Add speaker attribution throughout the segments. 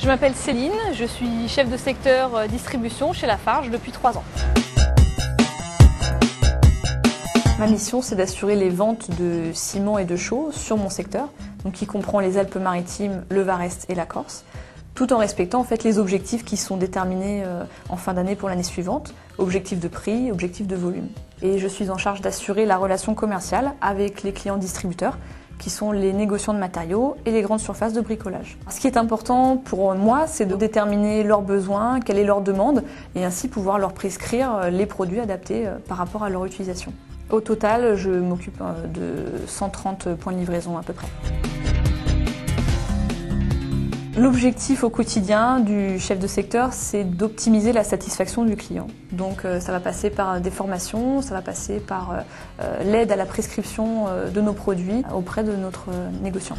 Speaker 1: Je m'appelle Céline, je suis chef de secteur distribution chez Lafarge depuis 3 ans. Ma mission, c'est d'assurer les ventes de ciment et de chaux sur mon secteur, donc qui comprend les Alpes-Maritimes, le Var-Est et la Corse, tout en respectant en fait les objectifs qui sont déterminés en fin d'année pour l'année suivante, objectifs de prix, objectifs de volume. Et je suis en charge d'assurer la relation commerciale avec les clients distributeurs, qui sont les négociants de matériaux et les grandes surfaces de bricolage. Ce qui est important pour moi, c'est de déterminer leurs besoins, quelle est leur demande, et ainsi pouvoir leur prescrire les produits adaptés par rapport à leur utilisation. Au total, je m'occupe de 130 points de livraison à peu près. L'objectif au quotidien du chef de secteur, c'est d'optimiser la satisfaction du client. Donc ça va passer par des formations, ça va passer par l'aide à la prescription de nos produits auprès de notre négociant.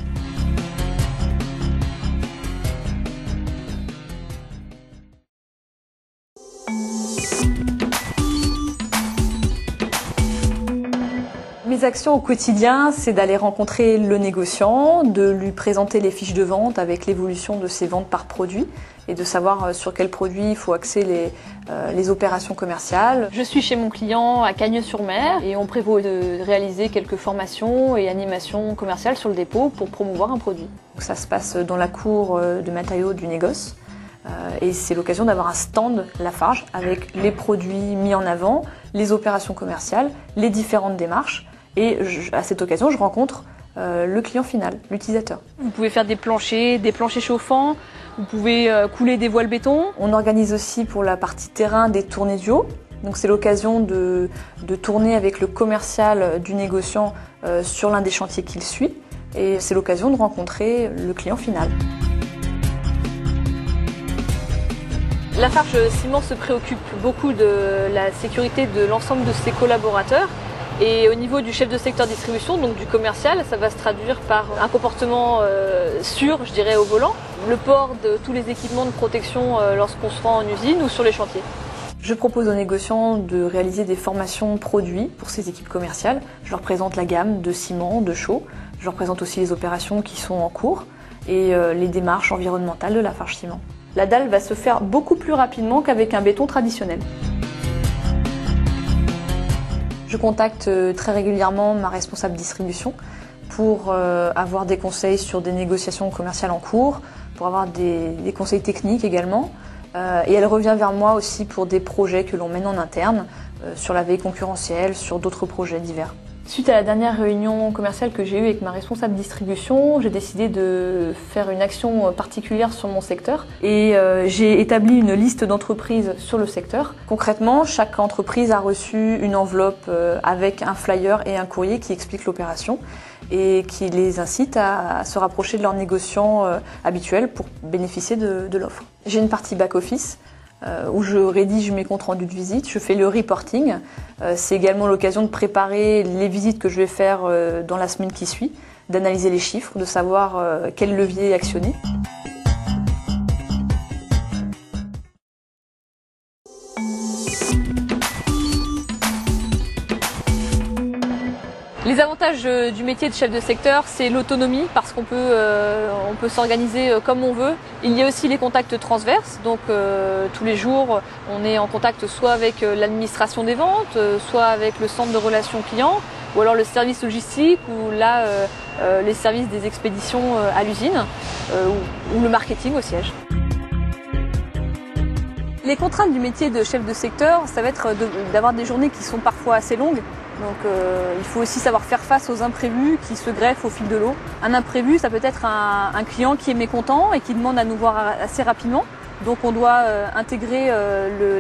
Speaker 1: Mes actions au quotidien, c'est d'aller rencontrer le négociant, de lui présenter les fiches de vente avec l'évolution de ses ventes par produit et de savoir sur quel produit il faut axer les opérations commerciales. Je suis chez mon client à Cagnes-sur-Mer et on prévoit de réaliser quelques formations et animations commerciales sur le dépôt pour promouvoir un produit. Ça se passe dans la cour de matériaux du négoce. Et c'est l'occasion d'avoir un stand Lafarge avec les produits mis en avant, les opérations commerciales, les différentes démarches. Et à cette occasion, je rencontre le client final, l'utilisateur. Vous pouvez faire des planchers chauffants, vous pouvez couler des voiles béton. On organise aussi pour la partie terrain des tournées duo. Donc c'est l'occasion de tourner avec le commercial du négociant sur l'un des chantiers qu'il suit. Et c'est l'occasion de rencontrer le client final. Lafarge Ciment se préoccupe beaucoup de la sécurité de l'ensemble de ses collaborateurs. Et au niveau du chef de secteur distribution, donc du commercial, ça va se traduire par un comportement sûr, je dirais, au volant, le port de tous les équipements de protection lorsqu'on se rend en usine ou sur les chantiers. Je propose aux négociants de réaliser des formations produits pour ces équipes commerciales. Je leur présente la gamme de ciment, de chaux. Je leur présente aussi les opérations qui sont en cours et les démarches environnementales de Lafarge Ciment. La dalle va se faire beaucoup plus rapidement qu'avec un béton traditionnel. Je contacte très régulièrement ma responsable distribution pour avoir des conseils sur des négociations commerciales en cours, pour avoir des conseils techniques également. Et elle revient vers moi aussi pour des projets que l'on mène en interne, sur la veille concurrentielle, sur d'autres projets divers. Suite à la dernière réunion commerciale que j'ai eue avec ma responsable distribution, j'ai décidé de faire une action particulière sur mon secteur et j'ai établi une liste d'entreprises sur le secteur. Concrètement, chaque entreprise a reçu une enveloppe avec un flyer et un courrier qui explique l'opération et qui les incite à se rapprocher de leurs négociants habituels pour bénéficier de l'offre. J'ai une partie back-office où je rédige mes comptes rendus de visite, je fais le reporting. C'est également l'occasion de préparer les visites que je vais faire dans la semaine qui suit, d'analyser les chiffres, de savoir quel levier actionner. Les avantages du métier de chef de secteur, c'est l'autonomie parce qu'on peut s'organiser comme on veut. Il y a aussi les contacts transverses, donc tous les jours on est en contact soit avec l'administration des ventes, soit avec le centre de relations clients, ou alors le service logistique, ou là les services des expéditions à l'usine, ou le marketing au siège. Les contraintes du métier de chef de secteur, ça va être d'avoir des journées qui sont parfois assez longues. Donc il faut aussi savoir faire face aux imprévus qui se greffent au fil de l'eau. Un imprévu, ça peut être un client qui est mécontent et qui demande à nous voir assez rapidement. Donc on doit intégrer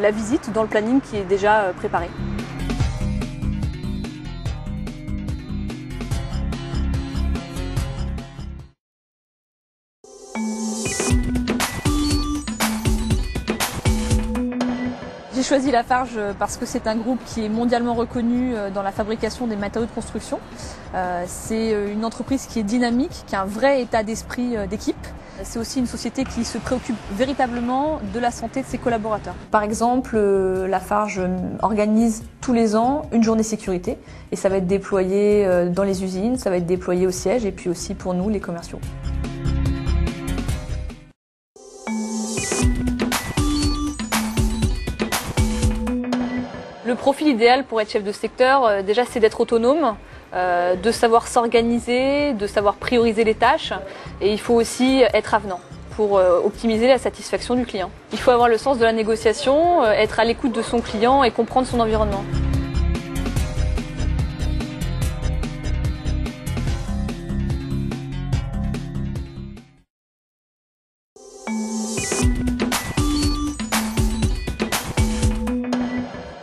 Speaker 1: la visite dans le planning qui est déjà préparé. J'ai choisi Lafarge parce que c'est un groupe qui est mondialement reconnu dans la fabrication des matériaux de construction. C'est une entreprise qui est dynamique, qui a un vrai état d'esprit d'équipe. C'est aussi une société qui se préoccupe véritablement de la santé de ses collaborateurs. Par exemple, Lafarge organise tous les ans une journée sécurité et ça va être déployé dans les usines, ça va être déployé au siège et puis aussi pour nous les commerciaux. profil idéal pour être chef de secteur, déjà c'est d'être autonome, de savoir s'organiser, de savoir prioriser les tâches, et il faut aussi être avenant pour optimiser la satisfaction du client. Il faut avoir le sens de la négociation, être à l'écoute de son client et comprendre son environnement.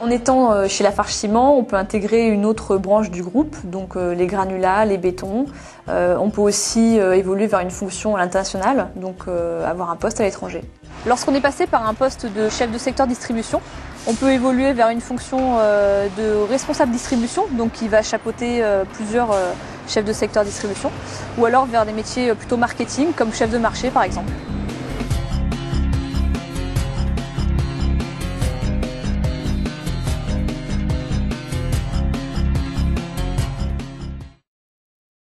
Speaker 1: En étant chez Lafarge Ciment, on peut intégrer une autre branche du groupe, donc les granulats, les bétons. On peut aussi évoluer vers une fonction à l'international, donc avoir un poste à l'étranger. Lorsqu'on est passé par un poste de chef de secteur distribution, on peut évoluer vers une fonction de responsable distribution, donc qui va chapeauter plusieurs chefs de secteur distribution, ou alors vers des métiers plutôt marketing, comme chef de marché par exemple.